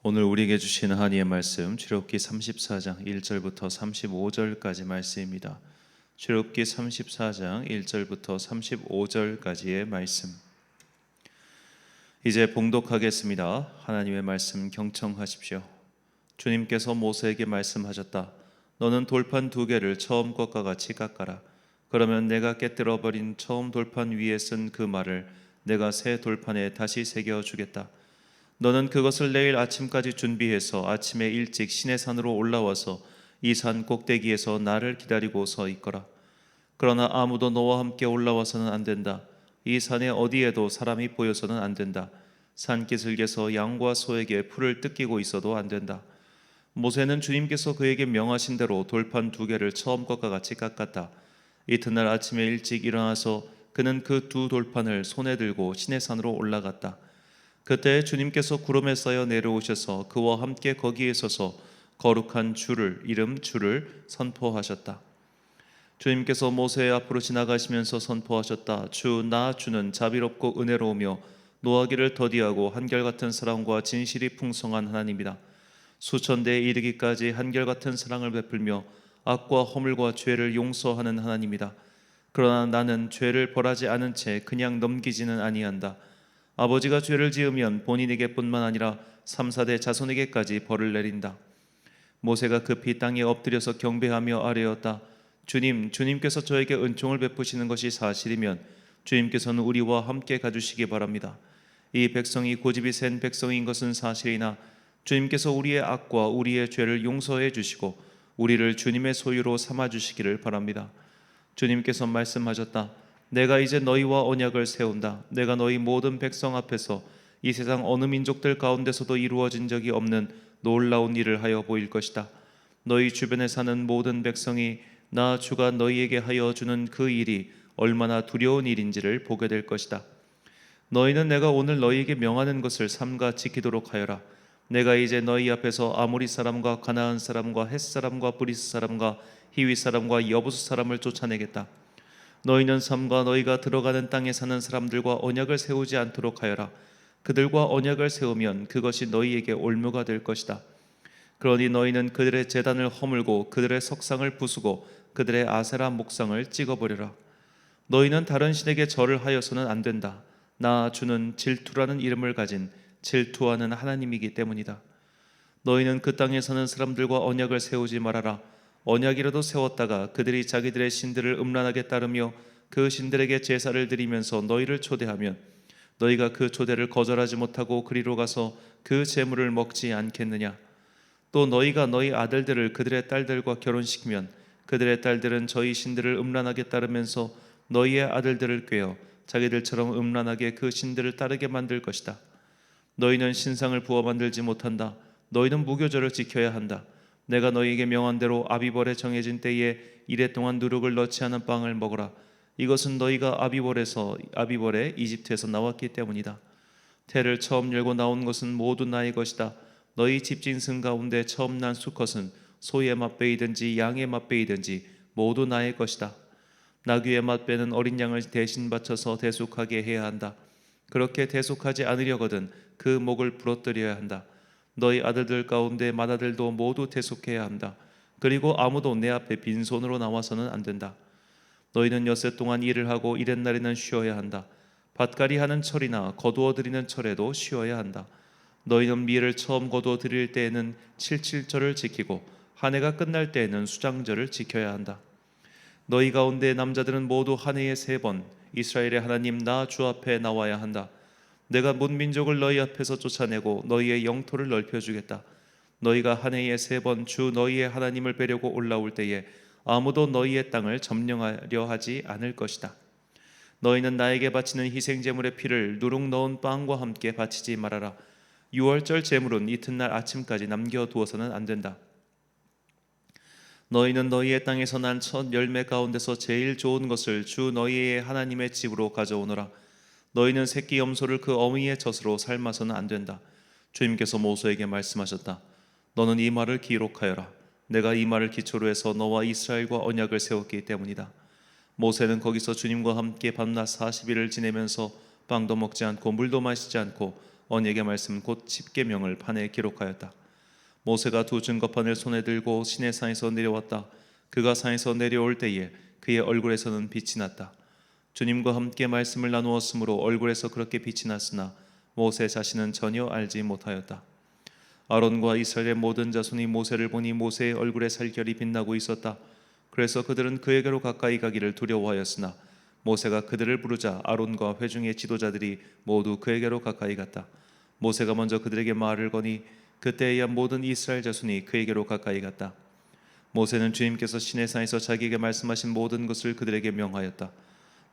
오늘 우리에게 주신 하나님의 말씀 출애굽기 34장 1절부터 35절까지 말씀입니다. 출애굽기 34장 1절부터 35절까지의 말씀. 이제 봉독하겠습니다. 하나님의 말씀 경청하십시오. 주님께서 모세에게 말씀하셨다. 너는 돌판 2개를 처음 것과 같이 깎아라. 그러면 내가 깨뜨려 버린 처음 돌판 위에 쓴 그 말을 내가 새 돌판에 다시 새겨 주겠다. 너는 그것을 내일 아침까지 준비해서 아침에 일찍 시내산으로 올라와서 이 산 꼭대기에서 나를 기다리고 서 있거라. 그러나 아무도 너와 함께 올라와서는 안 된다. 이 산에 어디에도 사람이 보여서는 안 된다. 산 기슭에서 양과 소에게 풀을 뜯기고 있어도 안 된다. 모세는 주님께서 그에게 명하신 대로 돌판 2개를 처음 것과 같이 깎았다. 이튿날 아침에 일찍 일어나서 그는 그 2 돌판을 손에 들고 시내산으로 올라갔다. 그때 주님께서 구름에 쌓여 내려오셔서 그와 함께 거기에 서서 거룩한 주를 선포하셨다. 주님께서 모세 앞으로 지나가시면서 선포하셨다. 주는 자비롭고 은혜로우며 노하기를 더디하고 한결같은 사랑과 진실이 풍성한 하나님이다. 수천 대에 이르기까지 한결같은 사랑을 베풀며 악과 허물과 죄를 용서하는 하나님이다. 그러나 나는 죄를 벌하지 않은 채 그냥 넘기지는 아니한다. 아버지가 죄를 지으면 본인에게뿐만 아니라 3, 4대 자손에게까지 벌을 내린다. 모세가 급히 땅에 엎드려서 경배하며 아뢰었다. 주님께서 저에게 은총을 베푸시는 것이 사실이면 주님께서는 우리와 함께 가주시기 바랍니다. 이 백성이 고집이 센 백성인 것은 사실이나 주님께서 우리의 악과 우리의 죄를 용서해 주시고 우리를 주님의 소유로 삼아 주시기를 바랍니다. 주님께서 말씀하셨다. 내가 이제 너희와 언약을 세운다. 내가 너희 모든 백성 앞에서 이 세상 어느 민족들 가운데서도 이루어진 적이 없는 놀라운 일을 하여 보일 것이다. 너희 주변에 사는 모든 백성이 나 주가 너희에게 하여 주는 그 일이 얼마나 두려운 일인지를 보게 될 것이다. 너희는 내가 오늘 너희에게 명하는 것을 삼가 지키도록 하여라. 내가 이제 너희 앞에서 아모리 사람과 가나안 사람과 헷 사람과 브리스 사람과 히위 사람과 여부스 사람을 쫓아내겠다. 너희는 삼가 너희가 들어가는 땅에 사는 사람들과 언약을 세우지 않도록 하여라. 그들과 언약을 세우면 그것이 너희에게 올무가 될 것이다. 그러니 너희는 그들의 제단을 허물고 그들의 석상을 부수고 그들의 아세라 목상을 찍어버려라. 너희는 다른 신에게 절을 하여서는 안 된다. 나 주는 질투라는 이름을 가진 질투하는 하나님이기 때문이다. 너희는 그 땅에 사는 사람들과 언약을 세우지 말아라. 언약이라도 세웠다가 그들이 자기들의 신들을 음란하게 따르며 그 신들에게 제사를 드리면서 너희를 초대하면 너희가 그 초대를 거절하지 못하고 그리로 가서 그 제물을 먹지 않겠느냐. 또 너희가 너희 아들들을 그들의 딸들과 결혼시키면 그들의 딸들은 저희 신들을 음란하게 따르면서 너희의 아들들을 꾀어 자기들처럼 음란하게 그 신들을 따르게 만들 것이다. 너희는 신상을 부어 만들지 못한다. 너희는 무교절을 지켜야 한다. 내가 너희에게 명한 대로 아비벌에 정해진 때에 이레 동안 누룩을 넣지 않은 빵을 먹어라. 이것은 너희가 아비벌에 이집트에서 나왔기 때문이다. 태를 처음 열고 나온 것은 모두 나의 것이다. 너희 집짐승 가운데 처음 난 수컷은 소의 맛배이든지 양의 맛배이든지 모두 나의 것이다. 나귀의 맛배는 어린 양을 대신 바쳐서 대속하게 해야 한다. 그렇게 대속하지 않으려거든 그 목을 부러뜨려야 한다. 너희 아들들 가운데 맏아들도 모두 대속해야 한다. 그리고 아무도 내 앞에 빈손으로 나와서는 안 된다. 너희는 엿새 동안 일을 하고 이렛날에는 쉬어야 한다. 밭갈이 하는 철이나 거두어 들이는 철에도 쉬어야 한다. 너희는 밀을 처음 거두어 들일 때에는 칠칠절을 지키고 한 해가 끝날 때에는 수장절을 지켜야 한다. 너희 가운데 남자들은 모두 한 해에 3번 이스라엘의 하나님 나 주 앞에 나와야 한다. 내가 문민족을 너희 앞에서 쫓아내고 너희의 영토를 넓혀주겠다. 너희가 한 해에 3번 주 너희의 하나님을 뵈려고 올라올 때에 아무도 너희의 땅을 점령하려 하지 않을 것이다. 너희는 나에게 바치는 희생제물의 피를 누룩 넣은 빵과 함께 바치지 말아라. 유월절 제물은 이튿날 아침까지 남겨두어서는 안 된다. 너희는 너희의 땅에서 난 첫 열매 가운데서 제일 좋은 것을 주 너희의 하나님의 집으로 가져오너라. 너희는 새끼 염소를 그 어미의 젖으로 삶아서는 안 된다. 주님께서 모세에게 말씀하셨다. 너는 이 말을 기록하여라. 내가 이 말을 기초로 해서 너와 이스라엘과 언약을 세웠기 때문이다. 모세는 거기서 주님과 함께 밤낮 40일을 지내면서 빵도 먹지 않고 물도 마시지 않고 언약의 말씀 곧 십계명을 판에 기록하였다. 모세가 두 증거판을 손에 들고 시내산에서 내려왔다. 그가 산에서 내려올 때에 그의 얼굴에서는 빛이 났다. 주님과 함께 말씀을 나누었으므로 얼굴에서 그렇게 빛이 났으나 모세 자신은 전혀 알지 못하였다. 아론과 이스라엘의 모든 자손이 모세를 보니 모세의 얼굴에 살결이 빛나고 있었다. 그래서 그들은 그에게로 가까이 가기를 두려워하였으나 모세가 그들을 부르자 아론과 회중의 지도자들이 모두 그에게로 가까이 갔다. 모세가 먼저 그들에게 말을 거니 그때에야 모든 이스라엘 자손이 그에게로 가까이 갔다. 모세는 주님께서 시내산에서 자기에게 말씀하신 모든 것을 그들에게 명하였다.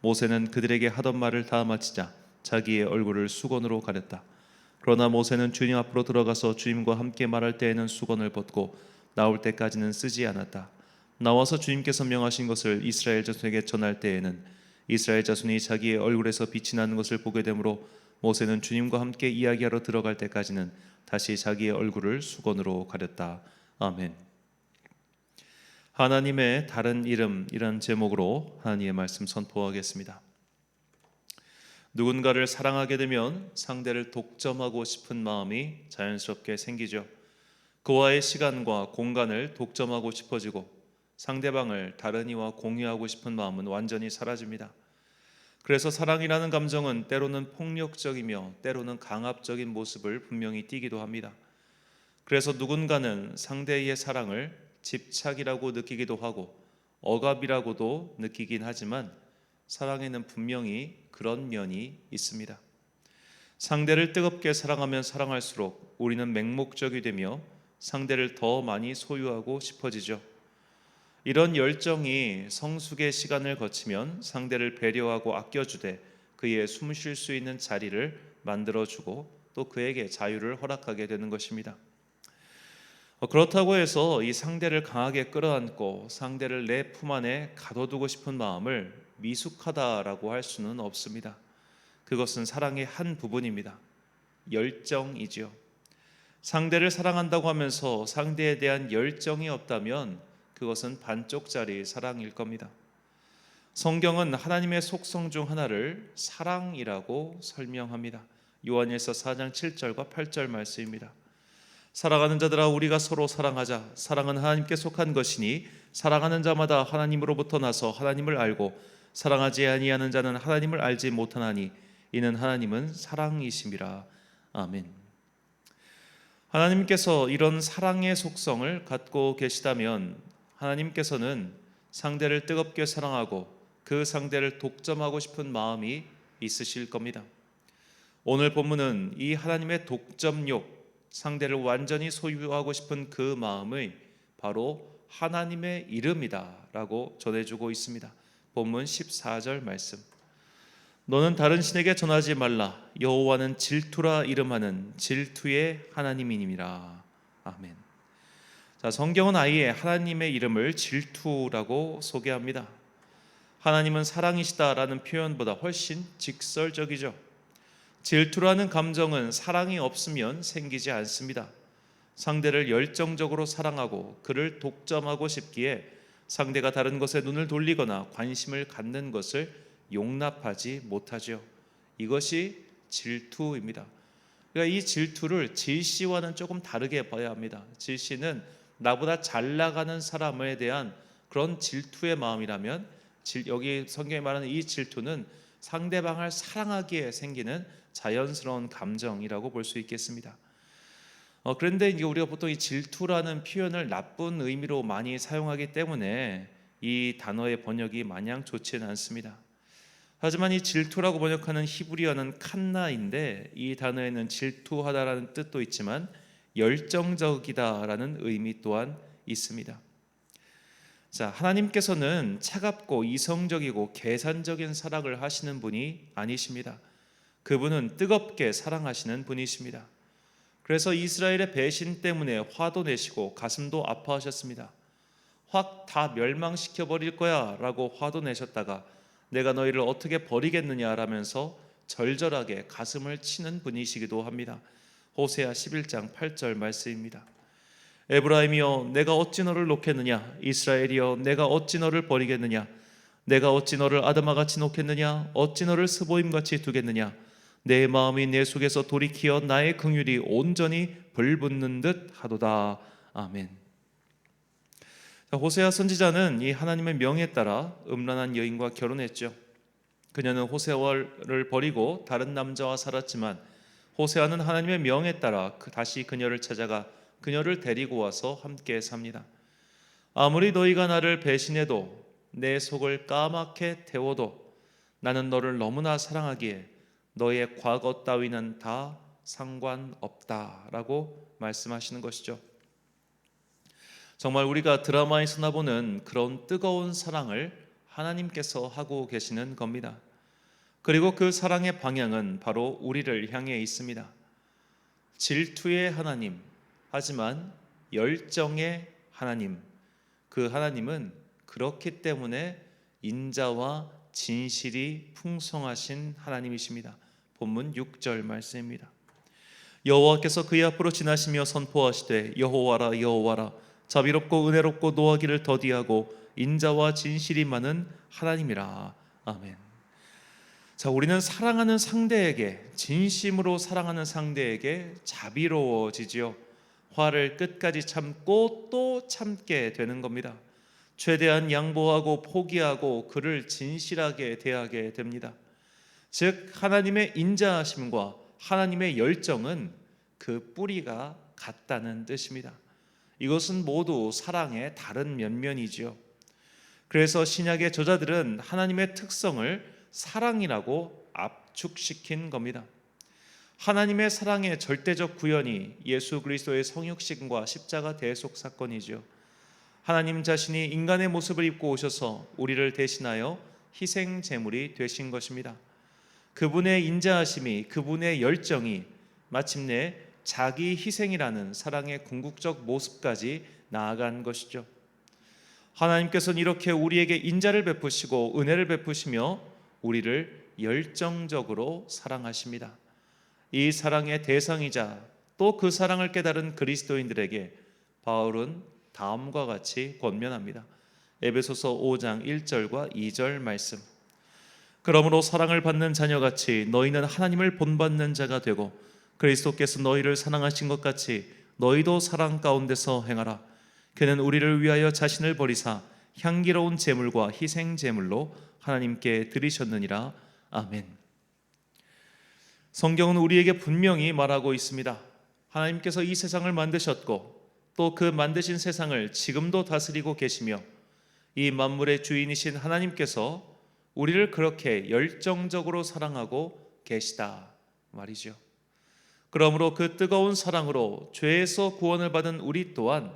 모세는 그들에게 하던 말을 다 마치자 자기의 얼굴을 수건으로 가렸다. 그러나 모세는 주님 앞으로 들어가서 주님과 함께 말할 때에는 수건을 벗고 나올 때까지는 쓰지 않았다. 나와서 주님께서 명하신 것을 이스라엘 자손에게 전할 때에는 이스라엘 자손이 자기의 얼굴에서 빛이 나는 것을 보게 되므로 모세는 주님과 함께 이야기하러 들어갈 때까지는 다시 자기의 얼굴을 수건으로 가렸다. 아멘. 하나님의 다른 이름이란 제목으로 하나님의 말씀 선포하겠습니다. 누군가를 사랑하게 되면 상대를 독점하고 싶은 마음이 자연스럽게 생기죠. 그와의 시간과 공간을 독점하고 싶어지고 상대방을 다른 이와 공유하고 싶은 마음은 완전히 사라집니다. 그래서 사랑이라는 감정은 때로는 폭력적이며 때로는 강압적인 모습을 분명히 띠기도 합니다. 그래서 누군가는 상대의 사랑을 집착이라고 느끼기도 하고 억압이라고도 느끼긴 하지만 사랑에는 분명히 그런 면이 있습니다. 상대를 뜨겁게 사랑하면 사랑할수록 우리는 맹목적이 되며 상대를 더 많이 소유하고 싶어지죠. 이런 열정이 성숙의 시간을 거치면 상대를 배려하고 아껴주되 그의 숨 쉴 수 있는 자리를 만들어주고 또 그에게 자유를 허락하게 되는 것입니다. 그렇다고 해서 이 상대를 강하게 끌어안고 상대를 내 품 안에 가둬두고 싶은 마음을 미숙하다라고 할 수는 없습니다. 그것은 사랑의 한 부분입니다. 열정이지요. 상대를 사랑한다고 하면서 상대에 대한 열정이 없다면 그것은 반쪽짜리 사랑일 겁니다. 성경은 하나님의 속성 중 하나를 사랑이라고 설명합니다. 요한일서 4장 7절과 8절 말씀입니다. 사랑하는 자들아 우리가 서로 사랑하자. 사랑은 하나님께 속한 것이니 사랑하는 자마다 하나님으로부터 나서 하나님을 알고 사랑하지 아니하는 자는 하나님을 알지 못하나니 이는 하나님은 사랑이심이라. 아멘. 하나님께서 이런 사랑의 속성을 갖고 계시다면 하나님께서는 상대를 뜨겁게 사랑하고 그 상대를 독점하고 싶은 마음이 있으실 겁니다. 오늘 본문은 이 하나님의 독점욕, 상대를 완전히 소유하고 싶은 그 마음의 바로 하나님의 이름이다 라고 전해주고 있습니다. 본문 14절 말씀. 너는 다른 신에게 전하지 말라. 여호와는 질투라 이름하는 질투의 하나님이니라. 아멘. 자, 성경은 아예 하나님의 이름을 질투라고 소개합니다. 하나님은 사랑이시다라는 표현보다 훨씬 직설적이죠. 질투라는 감정은 사랑이 없으면 생기지 않습니다. 상대를 열정적으로 사랑하고 그를 독점하고 싶기에 상대가 다른 것에 눈을 돌리거나 관심을 갖는 것을 용납하지 못하죠. 이것이 질투입니다. 그러니까 이 질투를 질시와는 조금 다르게 봐야 합니다. 질시는 나보다 잘 나가는 사람에 대한 그런 질투의 마음이라면 여기 성경이 말하는 이 질투는 상대방을 사랑하기에 생기는 자연스러운 감정이라고 볼 수 있겠습니다. 그런데 이제 우리가 보통 이 질투라는 표현을 나쁜 의미로 많이 사용하기 때문에 이 단어의 번역이 마냥 좋지는 않습니다. 하지만 이 질투라고 번역하는 히브리어는 칸나인데 이 단어에는 질투하다라는 뜻도 있지만 열정적이다라는 의미 또한 있습니다. 자, 하나님께서는 차갑고 이성적이고 계산적인 사랑을 하시는 분이 아니십니다. 그분은 뜨겁게 사랑하시는 분이십니다. 그래서 이스라엘의 배신 때문에 화도 내시고 가슴도 아파하셨습니다. 확 다 멸망시켜 버릴 거야 라고 화도 내셨다가 내가 너희를 어떻게 버리겠느냐 라면서 절절하게 가슴을 치는 분이시기도 합니다. 호세아 11장 8절 말씀입니다. 에브라임이여 내가 어찌 너를 놓겠느냐. 이스라엘이여 내가 어찌 너를 버리겠느냐. 내가 어찌 너를 아드마같이 놓겠느냐. 어찌 너를 스보임같이 두겠느냐. 내 마음이 내 속에서 돌이키어 나의 긍휼이 온전히 불붙는 듯 하도다. 아멘. 호세아 선지자는 이 하나님의 명에 따라 음란한 여인과 결혼했죠. 그녀는 호세아를 버리고 다른 남자와 살았지만 호세아는 하나님의 명에 따라 다시 그녀를 찾아가 그녀를 데리고 와서 함께 삽니다. 아무리 너희가 나를 배신해도 내 속을 까맣게 태워도 나는 너를 너무나 사랑하기에 너의 과거 따위는 다 상관없다라고 말씀하시는 것이죠. 정말 우리가 드라마에서나 보는 그런 뜨거운 사랑을 하나님께서 하고 계시는 겁니다. 그리고 그 사랑의 방향은 바로 우리를 향해 있습니다. 질투의 하나님, 하지만 열정의 하나님, 그 하나님은 그렇기 때문에 인자와 진실이 풍성하신 하나님이십니다. 본문 6절 말씀입니다. 여호와께서 그의 앞으로 지나시며 선포하시되 여호와라 여호와라 자비롭고 은혜롭고 노하기를 더디하고 인자와 진실이 많은 하나님이라. 아멘. 자, 우리는 사랑하는 상대에게, 진심으로 사랑하는 상대에게 자비로워지지요. 화를 끝까지 참고 또 참게 되는 겁니다. 최대한 양보하고 포기하고 그를 진실하게 대하게 됩니다. 즉 하나님의 인자하심과 하나님의 열정은 그 뿌리가 같다는 뜻입니다. 이것은 모두 사랑의 다른 면면이지요. 그래서 신약의 저자들은 하나님의 특성을 사랑이라고 압축시킨 겁니다. 하나님의 사랑의 절대적 구현이 예수 그리스도의 성육신과 십자가 대속 사건이죠. 하나님 자신이 인간의 모습을 입고 오셔서 우리를 대신하여 희생 제물이 되신 것입니다. 그분의 인자하심이, 그분의 열정이 마침내 자기 희생이라는 사랑의 궁극적 모습까지 나아간 것이죠. 하나님께서는 이렇게 우리에게 인자를 베푸시고 은혜를 베푸시며 우리를 열정적으로 사랑하십니다. 이 사랑의 대상이자 또 그 사랑을 깨달은 그리스도인들에게 바울은 다음과 같이 권면합니다. 에베소서 5장 1절과 2절 말씀. 그러므로 사랑을 받는 자녀같이 너희는 하나님을 본받는 자가 되고 그리스도께서 너희를 사랑하신 것 같이 너희도 사랑 가운데서 행하라. 그는 우리를 위하여 자신을 버리사 향기로운 제물과 희생 제물로 하나님께 드리셨느니라. 아멘. 성경은 우리에게 분명히 말하고 있습니다. 하나님께서 이 세상을 만드셨고 또 그 만드신 세상을 지금도 다스리고 계시며 이 만물의 주인이신 하나님께서 우리를 그렇게 열정적으로 사랑하고 계시다 말이죠. 그러므로 그 뜨거운 사랑으로 죄에서 구원을 받은 우리 또한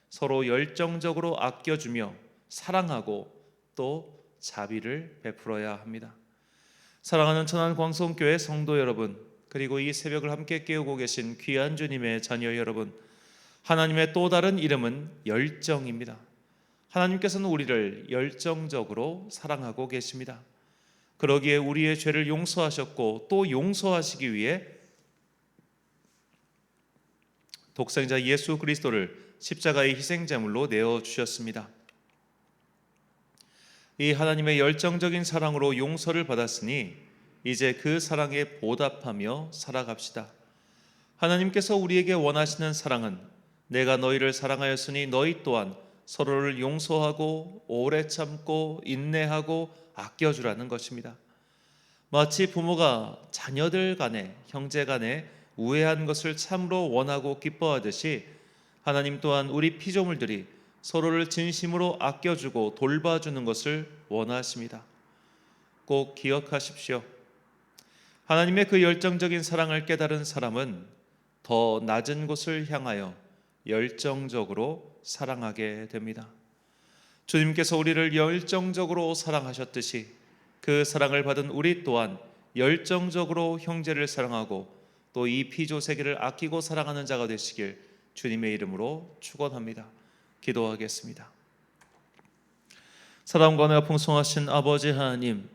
서로 열정적으로 아껴주며 사랑하고 또 자비를 베풀어야 합니다. 사랑하는 천안광성교회 성도 여러분, 그리고 이 새벽을 함께 깨우고 계신 귀한 주님의 자녀 여러분, 하나님의 또 다른 이름은 열정입니다. 하나님께서는 우리를 열정적으로 사랑하고 계십니다. 그러기에 우리의 죄를 용서하셨고 또 용서하시기 위해 독생자 예수 그리스도를 십자가의 희생제물로 내어주셨습니다. 이 하나님의 열정적인 사랑으로 용서를 받았으니 이제 그 사랑에 보답하며 살아갑시다. 하나님께서 우리에게 원하시는 사랑은 내가 너희를 사랑하였으니 너희 또한 서로를 용서하고 오래 참고 인내하고 아껴주라는 것입니다. 마치 부모가 자녀들 간에, 형제 간에 우애한 것을 참으로 원하고 기뻐하듯이 하나님 또한 우리 피조물들이 서로를 진심으로 아껴주고 돌봐주는 것을 원하십니다. 꼭 기억하십시오. 하나님의 그 열정적인 사랑을 깨달은 사람은 더 낮은 곳을 향하여 열정적으로 사랑하게 됩니다. 주님께서 우리를 열정적으로 사랑하셨듯이 그 사랑을 받은 우리 또한 열정적으로 형제를 사랑하고 또 이 피조 세계를 아끼고 사랑하는 자가 되시길 주님의 이름으로 축원합니다. 기도하겠습니다. 사랑과 은혜가 풍성하신 아버지 하나님,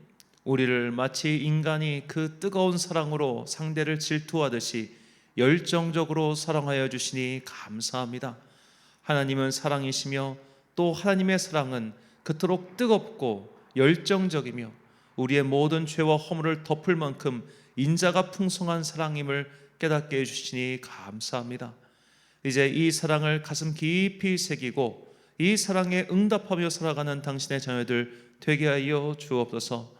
우리를 마치 인간이 그 뜨거운 사랑으로 상대를 질투하듯이 열정적으로 사랑하여 주시니 감사합니다. 하나님은 사랑이시며 또 하나님의 사랑은 그토록 뜨겁고 열정적이며 우리의 모든 죄와 허물을 덮을 만큼 인자가 풍성한 사랑임을 깨닫게 해주시니 감사합니다. 이제 이 사랑을 가슴 깊이 새기고 이 사랑에 응답하며 살아가는 당신의 자녀들 되게 하여 주옵소서.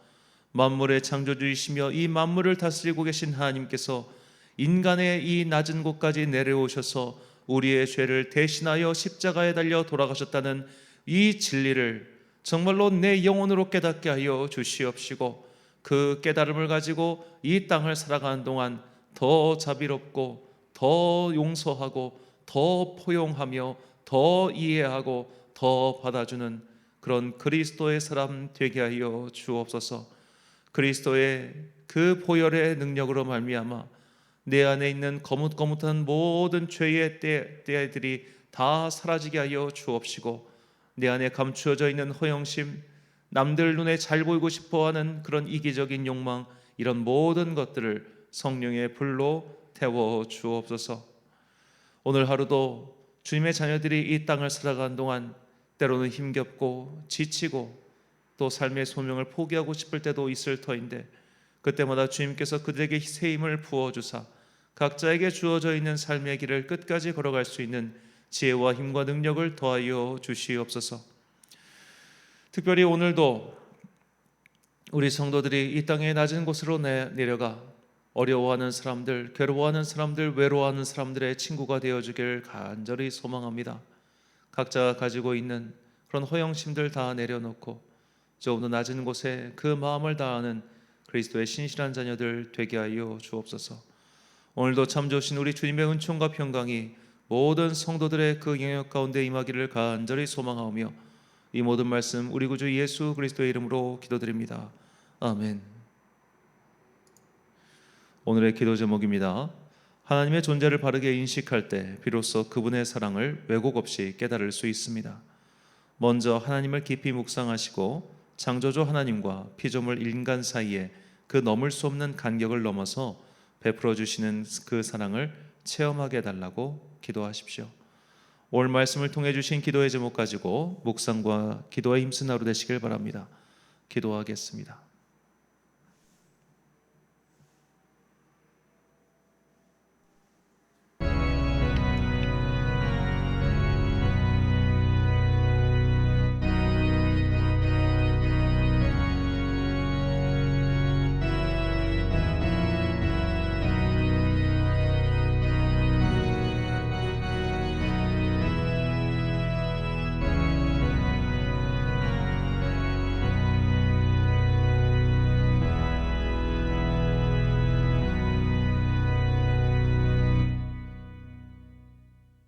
만물의 창조주이시며 이 만물을 다스리고 계신 하나님께서 인간의 이 낮은 곳까지 내려오셔서 우리의 죄를 대신하여 십자가에 달려 돌아가셨다는 이 진리를 정말로 내 영혼으로 깨닫게 하여 주시옵시고, 그 깨달음을 가지고 이 땅을 살아가는 동안 더 자비롭고 더 용서하고 더 포용하며 더 이해하고 더 받아주는 그런 그리스도의 사람 되게 하여 주옵소서. 그리스도의 그 보혈의 능력으로 말미암아 내 안에 있는 거뭇거뭇한 모든 죄의 때들이 다 사라지게 하여 주옵시고, 내 안에 감추어져 있는 허영심, 남들 눈에 잘 보이고 싶어하는 그런 이기적인 욕망, 이런 모든 것들을 성령의 불로 태워 주옵소서. 오늘 하루도 주님의 자녀들이 이 땅을 살아가는 동안 때로는 힘겹고 지치고 또 삶의 소명을 포기하고 싶을 때도 있을 터인데, 그때마다 주님께서 그들에게 새 힘을 부어주사 각자에게 주어져 있는 삶의 길을 끝까지 걸어갈 수 있는 지혜와 힘과 능력을 더하여 주시옵소서. 특별히 오늘도 우리 성도들이 이 땅의 낮은 곳으로 내려가 어려워하는 사람들, 괴로워하는 사람들, 외로워하는 사람들의 친구가 되어주길 간절히 소망합니다. 각자가 가지고 있는 그런 허영심들 다 내려놓고 조금 더 낮은 곳에 그 마음을 다하는 그리스도의 신실한 자녀들 되게 하여 주옵소서. 오늘도 참 좋으신 우리 주님의 은총과 평강이 모든 성도들의 그 영역 가운데 임하기를 간절히 소망하오며, 이 모든 말씀 우리 구주 예수 그리스도의 이름으로 기도드립니다. 아멘. 오늘의 기도 제목입니다. 하나님의 존재를 바르게 인식할 때 비로소 그분의 사랑을 왜곡 없이 깨달을 수 있습니다. 먼저 하나님을 깊이 묵상하시고 창조주 하나님과 피조물 인간 사이에 그 넘을 수 없는 간격을 넘어서 베풀어 주시는 그 사랑을 체험하게 해달라고 기도하십시오. 오늘 말씀을 통해 주신 기도의 제목 가지고 묵상과 기도에 힘쓴 하루 되시길 바랍니다. 기도하겠습니다.